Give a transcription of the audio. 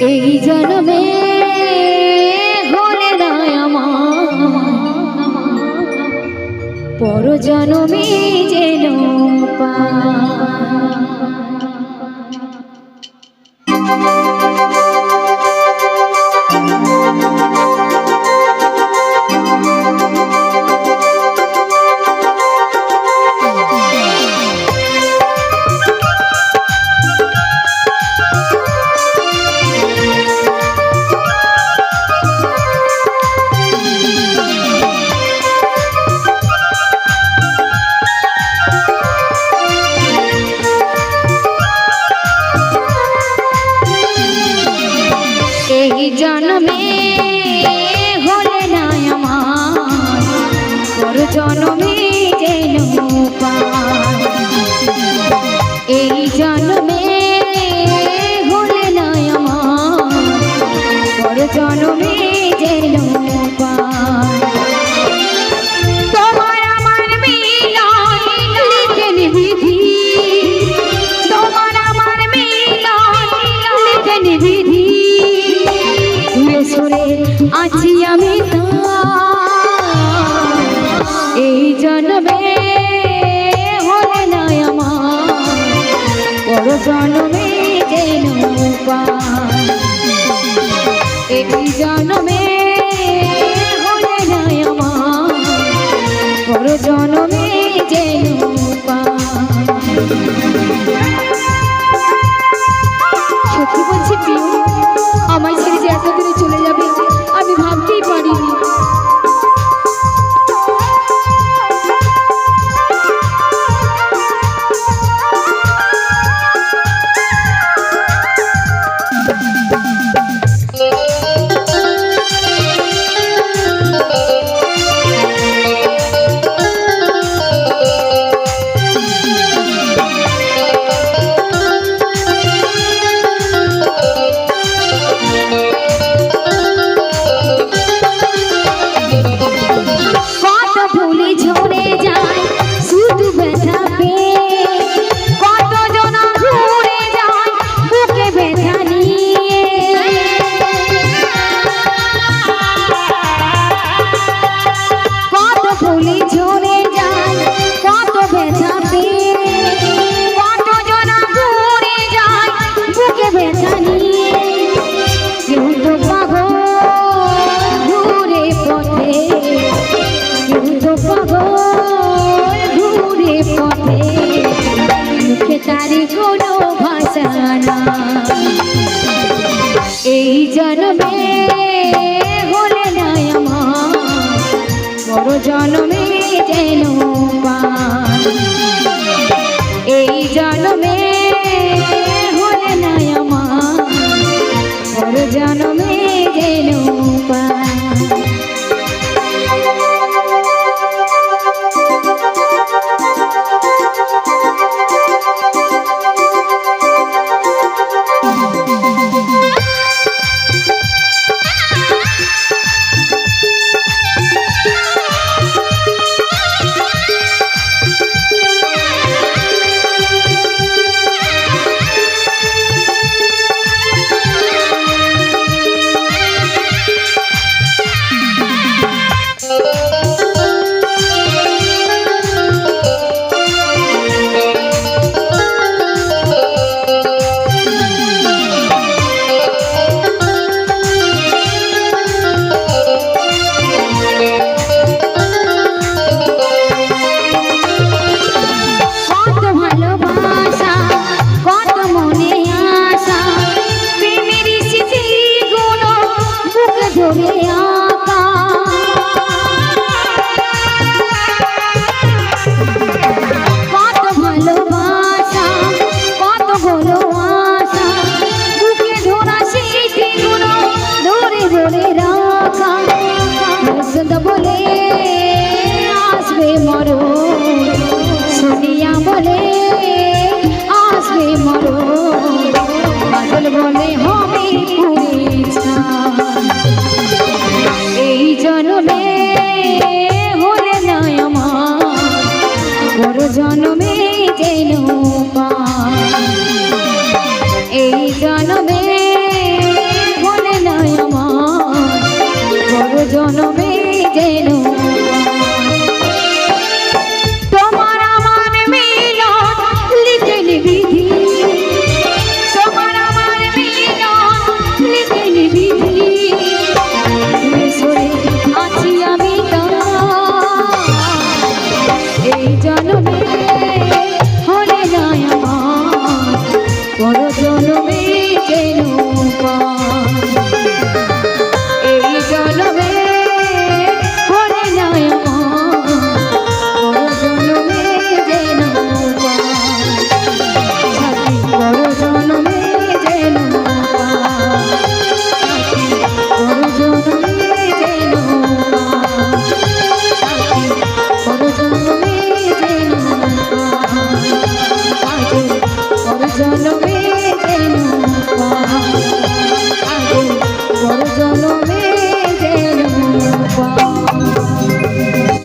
এই জন্মে হলে না আমার, পর জন্মে যেন জন্মে হলে না আমার, পর জন্মে যেন পাই। এই জন্মে হলে না আমার, পর জন্মে যেন পাই। তোমার আমার মিলন লিখেন বিধি, তোমার আমার মিলন লিখেন বিধি। সুরে আছি আমি এই জন্মে হলে না আমার, পর জন্মে যেন পাই। এই জন্মে হলে না আমার, পর জন্মে যেন পাই। সত্যি বলছি প্রিয়, আমায় ছেড়ে যে এত দূরে চলে যাবে আমি ভাবতেই পারিনি। এই জন্মে হলে না আমার, পর জন্মে যেন পাই। এই জন্মে হলে না আমার, পর জন্মে যেন পাই। বলে